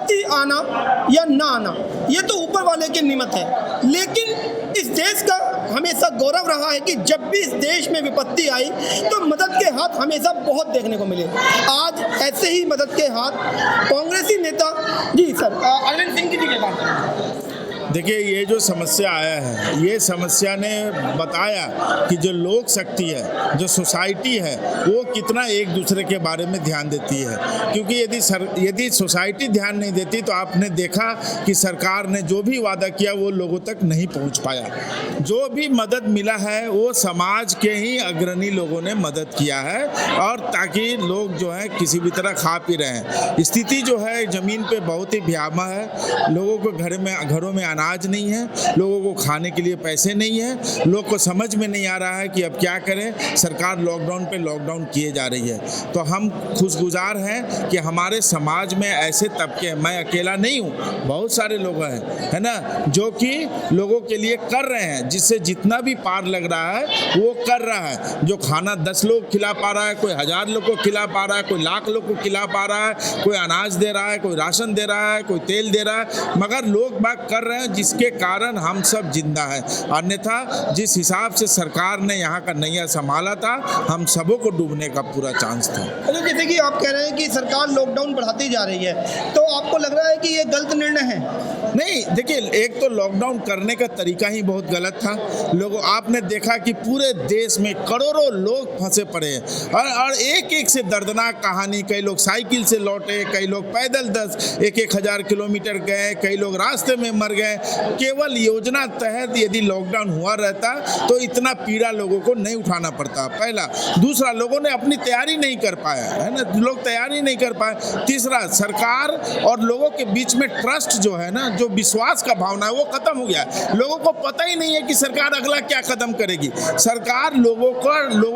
विपत्ति आना या ना आना ये तो ऊपर वाले की नियमत है, लेकिन इस देश का हमेशा गौरव रहा है कि जब भी इस देश में विपत्ति आई तो मदद के हाथ हमेशा बहुत देखने को मिले। आज ऐसे ही मदद के हाथ कांग्रेसी नेता जी सर अरविंद सिंह जी के बात करें। देखिए, ये जो समस्या आया है, ये समस्या ने बताया कि जो लोक शक्ति है, जो सोसाइटी है, वो कितना एक दूसरे के बारे में ध्यान देती है। क्योंकि यदि सोसाइटी ध्यान नहीं देती तो आपने देखा कि सरकार ने जो भी वादा किया वो लोगों तक नहीं पहुंच पाया। जो भी मदद मिला है वो समाज के ही अग्रणी लोगों ने मदद किया है, और ताकि लोग जो है किसी भी तरह खा पी रहे हैं। स्थिति जो है ज़मीन पे बहुत ही भयावह है। लोगों को घरों में अनाज नहीं है, लोगों को खाने के लिए पैसे नहीं है, लोग को समझ में नहीं आ रहा है कि अब क्या करें। सरकार लॉकडाउन पे लॉकडाउन किए जा रही है। तो हम खुशगुजार हैं कि हमारे समाज में ऐसे तबके, मैं अकेला नहीं हूँ, बहुत सारे लोग हैं, है ना, जो कि लोगों के लिए कर रहे हैं, जिससे जितना भी पार लग रहा है वो कर रहा है। जो खाना 10 लोग खिला पा रहा है, कोई 1000 लोग को खिला पा रहा है, कोई लाख लोग को खिला पा रहा है, कोई अनाज दे रहा है, कोई राशन दे रहा है, कोई तेल दे रहा है, मगर लोग बात कर रहे हैं जिसके कारण हम सब जिंदा हैं। अन्यथा जिस हिसाब से सरकार ने यहाँ का नैया संभाला था, हम सबों को डूबने का पूरा चांस था। जैसे कि आप कह रहे हैं कि सरकार लॉकडाउन बढ़ाती जा रही है, तो आपको लग रहा है कि ये गलत निर्णय है? नहीं, देखिए, एक तो लॉकडाउन करने का तरीका ही बहुत गलत था। लोगों आपने देखा कि पूरे देश में करोड़ों लोग फंसे पड़े हैं, और एक से दर्दनाक कहानी। कई लोग साइकिल से लौटे, कई लोग पैदल 1-1 हज़ार किलोमीटर गए, कई लोग रास्ते में मर गए। केवल योजना तहत यदि लॉकडाउन हुआ रहता तो इतना पीड़ा लोगों को नहीं उठाना पड़ता, पहला। दूसरा, लोगों ने अपनी तैयारी नहीं कर पाया, है ना, लोग तैयारी नहीं कर पाए। तीसरा, सरकार और लोगों के बीच में ट्रस्ट जो है ना, जो विश्वास का भावना है, वो खत्म हो गया है। लोगों को पता ही नहीं है कि सरकार अगला क्या कदम करेगी। सरकार लोगों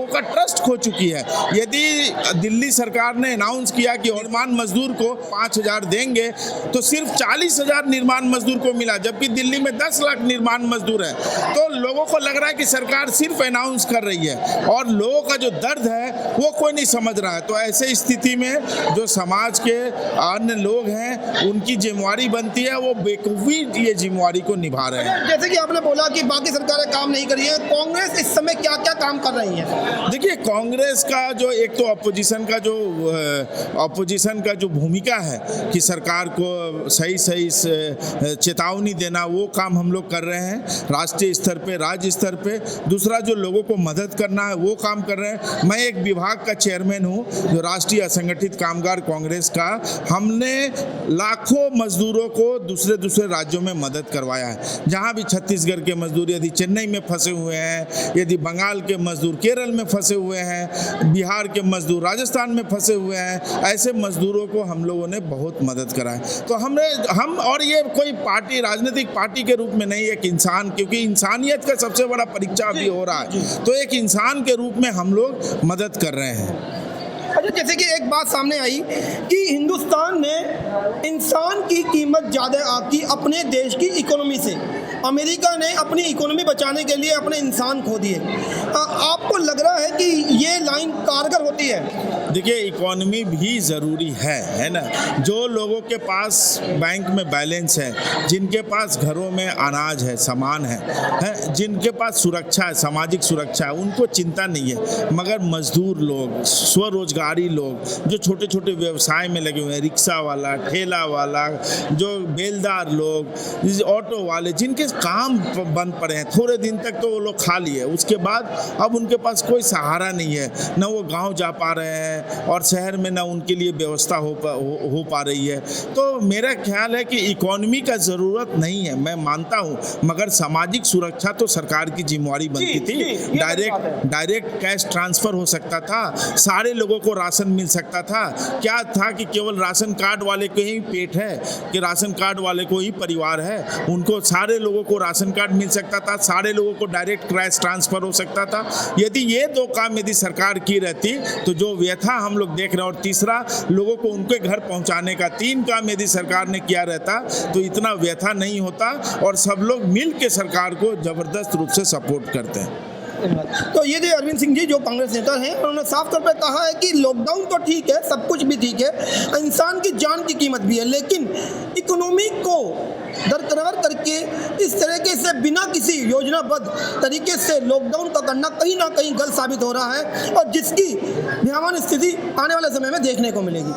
का ट्रस्ट खो चुकी है। यदि दिल्ली सरकार ने अनाउंस किया कि निर्माण मजदूर को 5000 देंगे, तो सिर्फ 40,000 निर्माण मजदूर को मिला, जबकि दिल्ली में 10 लाख निर्माण मजदूर है। तो लोगों को लग रहा है कि सरकार सिर्फ अनाउंस कर रही है, और लोगों का जो दर्द है वो कोई नहीं समझ रहा है। तो ऐसे स्थिति में जो समाज के अन्य लोग हैं, उनकी जिम्मेवारी बनती है, वो बेखूबी ये जिम्मेवारी को निभा रहे हैं। जैसे कि आपने बोला कि बाकी सरकारें काम नहीं कर रही है, कांग्रेस इस समय क्या क्या काम कर रही है? देखिए, कांग्रेस का जो एक तो अपोजिशन का जो भूमिका है कि सरकार को सही चेतावनी देना, वो काम हम लोग कर रहे हैं राष्ट्रीय स्तर पे, राज्य स्तर पे। दूसरा, जो लोगों को मदद करना है वो काम कर रहे हैं। मैं एक विभाग का चेयरमैन हूँ, जो राष्ट्रीय असंगठित कामगार कांग्रेस का। हमने लाखों मजदूरों को दूसरे राज्यों में मदद करवाया है। जहाँ भी छत्तीसगढ़ के मजदूर यदि चेन्नई में फंसे हुए हैं, यदि बंगाल के मजदूर केरल में फंसे हुए हैं, बिहार के मजदूर राजस्थान में फंसे हुए हैं, ऐसे मजदूरों को हम लोगों ने बहुत मदद करा है। तो हम और ये कोई पार्टी, राजनीतिक पार्टी के रूप में नहीं, एक इंसान, क्योंकि इंसानियत का सबसे बड़ा परीक्षा अभी हो रहा है, तो एक इंसान के रूप में हम लोग मदद कर रहे हैं। अच्छा, जैसे कि एक बात सामने आई कि हिंदुस्तान ने इंसान की कीमत ज़्यादा आकी अपने देश की इकोनॉमी से। अमेरिका ने अपनी इकोनॉमी बचाने के लिए अपने इंसान खो दिए। आपको लग रहा है कि ये लाइन कारगर होती है? देखिए, इकोनॉमी भी ज़रूरी है ना। जो लोगों के पास बैंक में बैलेंस है, जिनके पास घरों में अनाज है, सामान है, जिनके पास सुरक्षा है, सामाजिक सुरक्षा है, उनको चिंता नहीं है। मगर मजदूर लोग, स्वरोजगारी लोग, जो छोटे छोटे व्यवसाय में लगे हुए हैं, रिक्शा वाला, ठेला वाला, जो बेलदार लोग, ऑटो वाले, जिनके काम बंद पड़े हैं, थोड़े दिन तक तो वो लोग खा लिए, उसके बाद अब उनके पास कोई सहारा नहीं है। न वो गांव जा पा रहे हैं, और शहर में ना उनके लिए व्यवस्था हो पा रही है। तो मेरा ख्याल है कि इकोनॉमी का ज़रूरत नहीं है, मैं मानता हूँ, मगर सामाजिक सुरक्षा तो सरकार की जिम्मेवारी बनती थी। डायरेक्ट कैश ट्रांसफ़र हो सकता था, सारे लोगों को राशन मिल सकता था। क्या था कि केवल राशन कार्ड वाले को ही पेट है, कि राशन कार्ड वाले को ही परिवार है, उनको सारे लोगों को राशन कार्ड मिल सकता था, सारे लोगों को डायरेक्ट कैश ट्रांसफ़र हो सकता था। यदि ये 2 काम यदि सरकार की रहती तो जो व्यथा हम लोग देख रहे हैं, और तीसरा, लोगों को उनके घर पहुंचाने का 3 काम यदि सरकार ने किया रहता तो इतना व्यथा नहीं होता, और सब लोग मिल के सरकार को ज़बरदस्त रूप से सपोर्ट करते हैं। तो ये थे अरविंद सिंह जी, जो कांग्रेस नेता हैं। उन्होंने साफ तौर पर कहा है कि लॉकडाउन तो ठीक है, सब कुछ भी ठीक है, इंसान की जान की कीमत भी है, लेकिन इकोनॉमी को दरकिनार करके इस तरीके से बिना किसी योजनाबद्ध तरीके से लॉकडाउन का करना कहीं ना कहीं गलत साबित हो रहा है, और जिसकी भयावह स्थिति आने वाले समय में देखने को मिलेगी।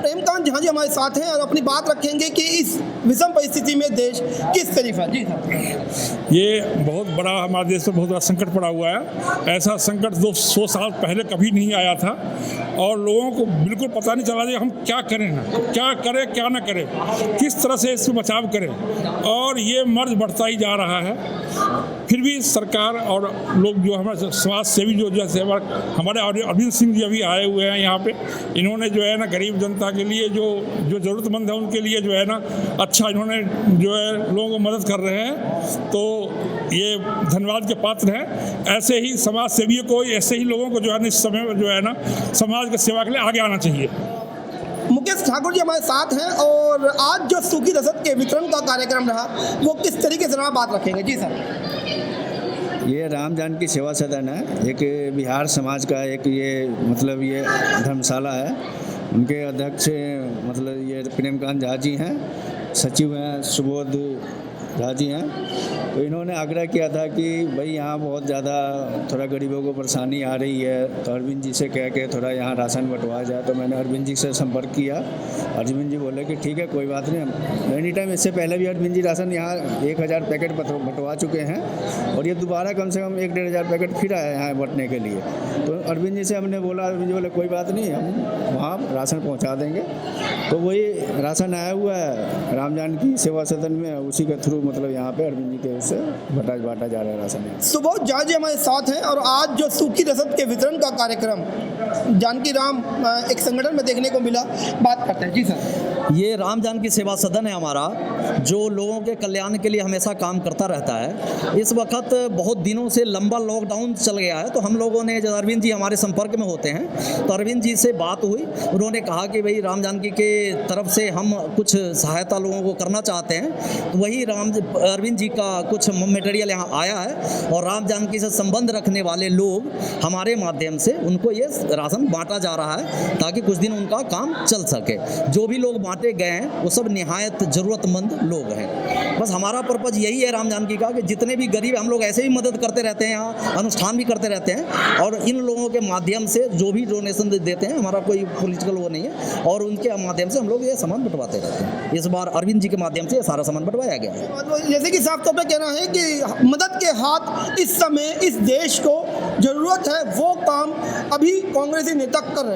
प्रेमकांत झा जी हमारे साथ हैं और अपनी बात रखेंगे कि इस विषम परिस्थिति में देश किस तरफ है। जी सर, ये बहुत बड़ा हमारे देश में बहुत बड़ा संकट पड़ा हुआ है। ऐसा संकट 200 साल पहले कभी नहीं आया था, और लोगों को बिल्कुल पता नहीं चला कि हम क्या करें ना, क्या करें क्या ना करें, किस तरह से इससे बचाव करें, और ये मर्ज बढ़ता ही जा रहा है। फिर भी सरकार और लोग जो हमारे समाज सेवी जो जैसे हमारे अरविंद सिंह जी अभी आए हुए हैं यहाँ पे, इन्होंने जो है ना गरीब जनता के लिए जो ज़रूरतमंद है उनके लिए जो है ना अच्छा इन्होंने जो है लोगों को मदद कर रहे हैं, तो ये धन्यवाद के पात्र हैं। ऐसे ही समाज सेवियों को, ऐसे ही लोगों को जो है इस समय जो है ना समाज की सेवा के लिए आगे आना चाहिए। मुकेश ठाकुर जी हमारे साथ हैं, और आज जो सूखी रसद के वितरण का कार्यक्रम रहा वो किस तरीके से रहा, बात रखेंगे। जी सर, ये राम जानकी सेवा सदन है, एक बिहार समाज का एक ये मतलब ये धर्मशाला है। उनके अध्यक्ष मतलब ये प्रेमकांत झा जी हैं, सचिव हैं सुबोध झा जी हैं। तो इन्होंने आग्रह किया था कि भाई यहाँ बहुत ज़्यादा थोड़ा गरीबों को परेशानी आ रही है, तो अरविंद जी से कह के थोड़ा यहाँ राशन बंटवाया जाए। तो मैंने अरविंद जी से संपर्क किया। अरविंद जी बोले कि ठीक है कोई बात नहीं। एनी टाइम इससे पहले भी अरविंद जी राशन यहाँ 1000 पैकेट बंटवा चुके हैं, और ये दोबारा कम से कम 1-1.5 पैकेट फिर आया यहाँ बंटने के लिए। तो अरविंद जी से हमने बोला, अरविंद जी बोले कोई बात नहीं, हम वहाँ राशन पहुँचा देंगे। तो वही राशन आया हुआ है राम जानकी सेवा सदन में, उसी के थ्रू मतलब यहाँ पे अरविंद जी के से बांटा जा रहा है राशन। सुबोध झा जी हमारे साथ हैं, और आज जो सूखी रसद के वितरण का कार्यक्रम जानकी राम एक संगठन में देखने को मिला, बात करते हैं। जी सर, ये राम जानकी सेवा सदन है हमारा, जो लोगों के कल्याण के लिए हमेशा काम करता रहता है। इस वक्त बहुत दिनों से लंबा लॉकडाउन चल गया है, तो हम लोगों ने, जब अरविंद जी हमारे संपर्क में होते हैं, तो अरविंद जी से बात हुई। उन्होंने कहा कि भाई राम जानकी के तरफ से हम कुछ सहायता लोगों को करना चाहते हैं, तो वही अरविंद जी का कुछ मटेरियल यहाँ आया है, और राम जानकी से संबंध रखने वाले लोग हमारे माध्यम से उनको ये राशन बांटा जा रहा है, ताकि कुछ दिन उनका काम चल सके। जो भी लोग बांटे गए हैं वो सब निहायत ज़रूरतमंद लोग हैं। बस हमारा पर्पज़ यही है राम जानकी का, कि जितने भी गरीब, हम लोग ऐसे ही मदद करते रहते हैं, यहाँ अनुष्ठान भी करते रहते हैं, और इन लोगों के माध्यम से जो भी डोनेशन देते हैं, हमारा कोई पॉलिटिकल वो नहीं है, और उनके माध्यम से हम लोग ये सामान बंटवाते रहते हैं। इस बार अरविंद जी के माध्यम से ये सारा सामान बंटवाया गया है। जैसे कि साफ तौर पर कहना है कि मदद के हाथ इस समय इस देश को जरूरत है, वो काम अभी कांग्रेसी नेता कर रहे हैं।